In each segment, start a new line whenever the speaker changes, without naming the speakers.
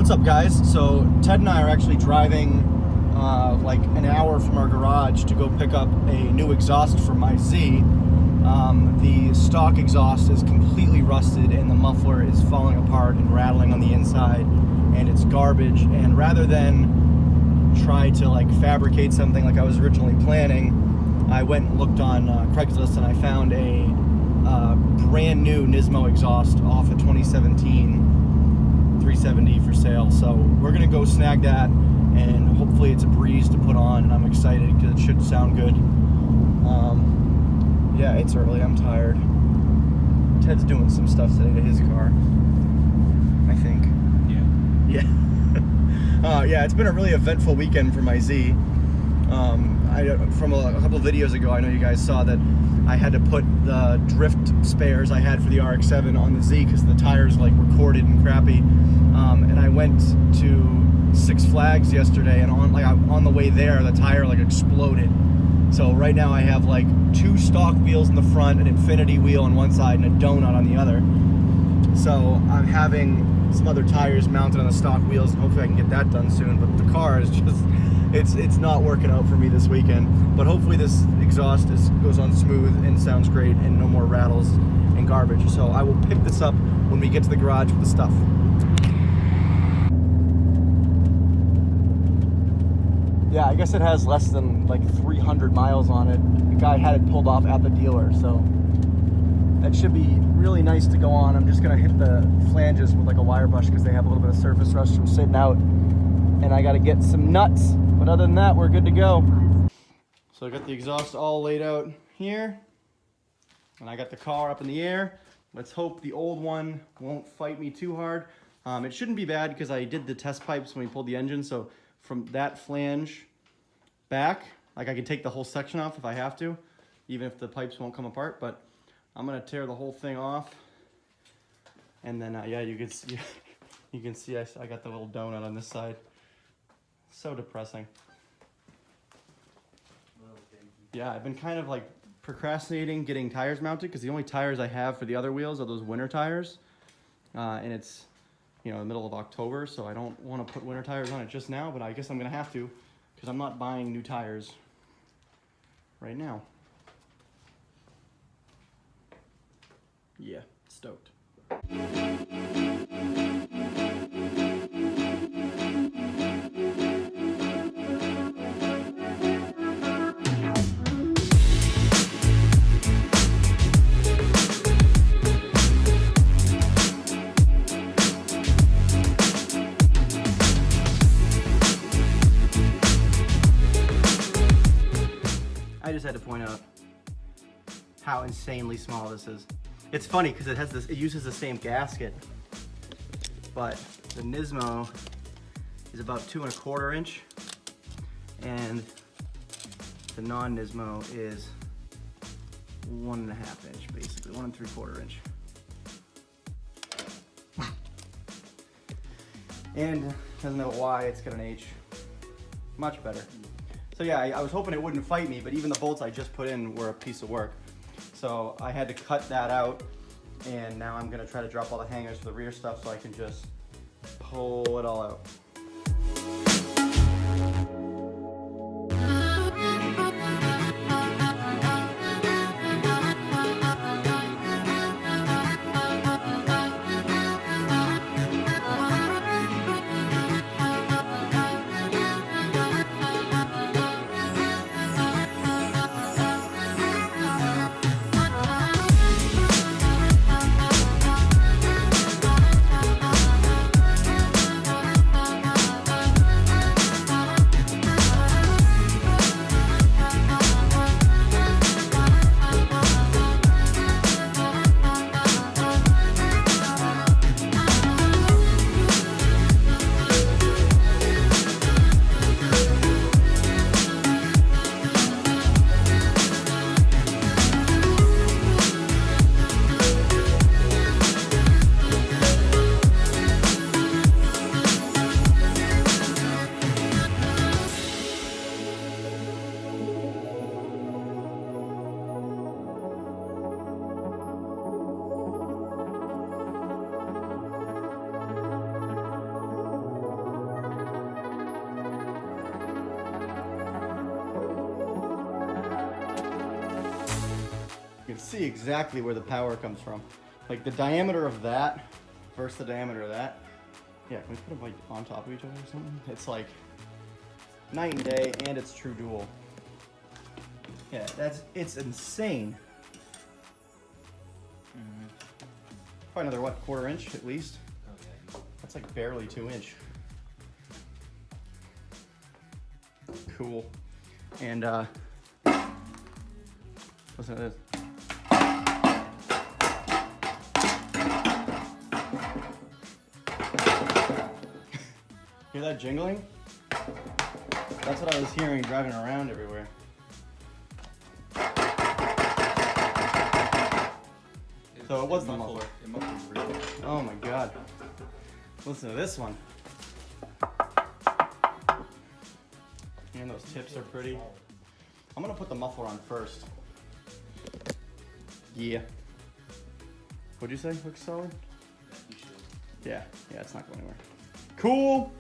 What's up, guys? So Ted and I are actually driving like an hour from our garage to go pick up a new exhaust for my Z. The stock exhaust is completely rusted and the muffler is falling apart and rattling on the inside, and it's garbage. And rather than try to like fabricate something like I was originally planning, I went and looked on Craigslist and I found a brand new NISMO exhaust off of 2017 370 for sale. So we're gonna go snag that, and hopefully it's a breeze to put on, and I'm excited because it should sound good. Yeah, it's early, I'm tired. Ted's doing some stuff today to his car, I think. Yeah. Yeah, it's been a really eventful weekend for my Z. From a couple of videos ago, I know you guys saw that I had to put the drift spares I had for the RX-7 on the Z because the tires like were corded and crappy. And I went to Six Flags yesterday, and on the way there, the tire like exploded. So right now I have like 2 stock wheels in the front, an infinity wheel on one side, and a donut on the other. So I'm having some other tires mounted on the stock wheels, and hopefully I can get that done soon. But the car is just, it's not working out for me this weekend. But hopefully this exhaust goes on smooth and sounds great, and no more rattles and garbage. So I will pick this up when we get to the garage with the stuff. Yeah, I guess it has less than like 300 miles on it. The guy had it pulled off at the dealer, so that should be really nice to go on. I'm just gonna hit the flanges with like a wire brush because they have a little bit of surface rust from sitting out, and I gotta get some nuts. But other than that, we're good to go. So I got the exhaust all laid out here, and I got the car up in the air. Let's hope the old one won't fight me too hard. It shouldn't be bad because I did the test pipes when we pulled the engine, so from that flange back, like I can take the whole section off if I have to, even if the pipes won't come apart. But I'm gonna tear the whole thing off, and then yeah, you can see, I got the little donut on this side. So depressing. Yeah, I've been kind of like procrastinating getting tires mounted because the only tires I have for the other wheels are those winter tires, and it's, you know, the middle of October, so I don't want to put winter tires on it just now, but I guess I'm gonna have to because I'm not buying new tires right now. Yeah, stoked. I just had to point out how insanely small this is. It's funny because it uses the same gasket, but the NISMO is about 2 1/4 inch, and the non-NISMO is 1 1/2 inch, basically 1 3/4 inch. And doesn't have a Y, it's got an H. Much better. So yeah, I was hoping it wouldn't fight me, but even the bolts I just put in were a piece of work. So I had to cut that out, and now I'm gonna try to drop all the hangers for the rear stuff so I can just pull it all out. see exactly where the power comes from. Like the diameter of that versus the diameter of that. Yeah, can we put them like on top of each other or something? It's like night and day, and it's true dual. Yeah, it's insane. Probably another, what, 1/4 inch at least? Okay. That's like barely 2 inch. Cool. And listen to this. Hear that jingling? That's what I was hearing driving around everywhere. So it was the muffler. Oh my god. Listen to this one. And those tips are pretty. I'm gonna put the muffler on first. Yeah. What'd you say? Looks solid? Yeah, it's not going anywhere. Cool!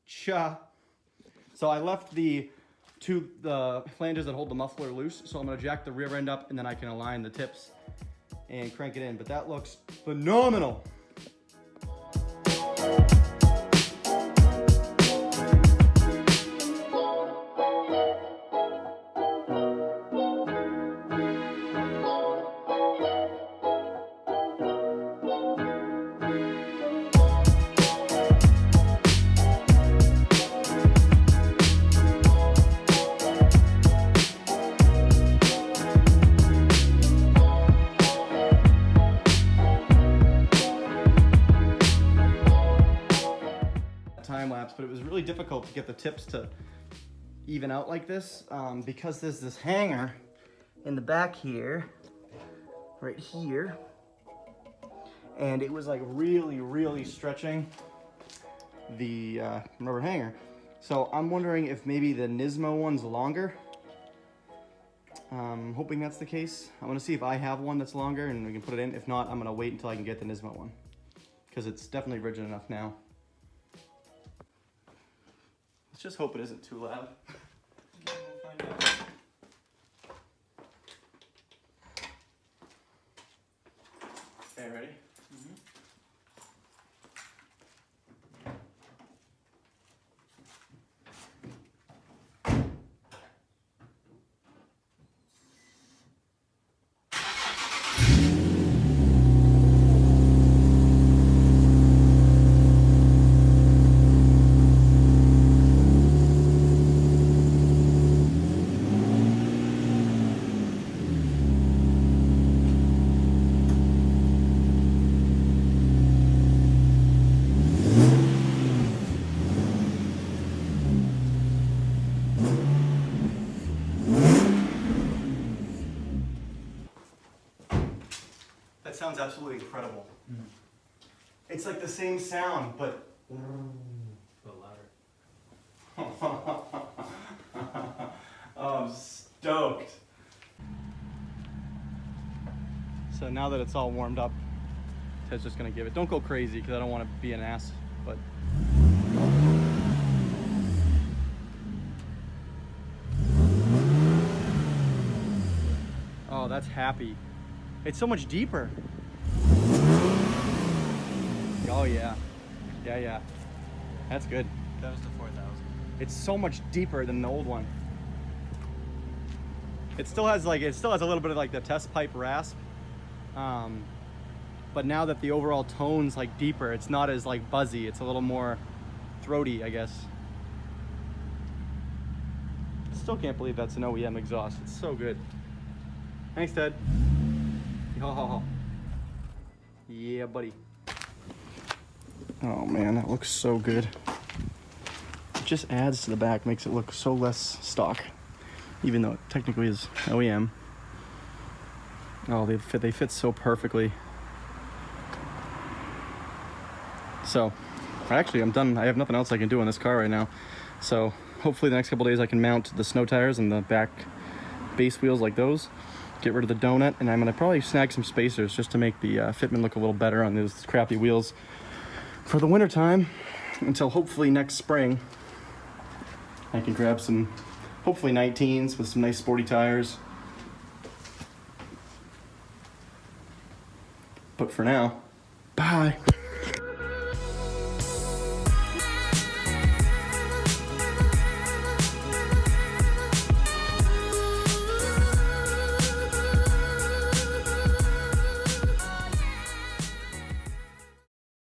Cha. So I left the flanges that hold the muffler loose, so I'm gonna jack the rear end up and then I can align the tips and crank it in, but that looks phenomenal. Time lapse, but it was really difficult to get the tips to even out like this because there's this hanger in the back here, right here, and it was like really stretching the rubber hanger. So I'm wondering if maybe the NISMO one's longer. Hoping that's the case. I'm gonna see if I have one that's longer and we can put it in. If not, I'm gonna wait until I can get the NISMO one because it's definitely rigid enough now. Let's just hope it isn't too loud. We'll find out. Okay, ready? That sounds absolutely incredible. It's like the same sound, but
A little louder.
I'm stoked. So now that it's all warmed up, Ted's just gonna give it. Don't go crazy because I don't want to be an ass, but. Oh, that's happy. It's so much deeper. Oh yeah. Yeah. That's good.
That was the 4,000.
It's so much deeper than the old one. It still has a little bit of like the test pipe rasp. But now that the overall tone's like deeper, it's not as like buzzy. It's a little more throaty, I guess. Still can't believe that's an OEM exhaust. It's so good. Thanks, Ted. Oh. Yeah, buddy. Oh man, that looks so good. It just adds to the back, makes it look so less stock, even though it technically is OEM. Oh, they fit so perfectly. So, actually, I'm done. I have nothing else I can do on this car right now. So, hopefully the next couple days I can mount the snow tires and the back base wheels like those. Get rid of the donut, and I'm gonna probably snag some spacers just to make the fitment look a little better on those crappy wheels for the winter time, until hopefully next spring I can grab some hopefully 19s with some nice sporty tires. But for now, bye.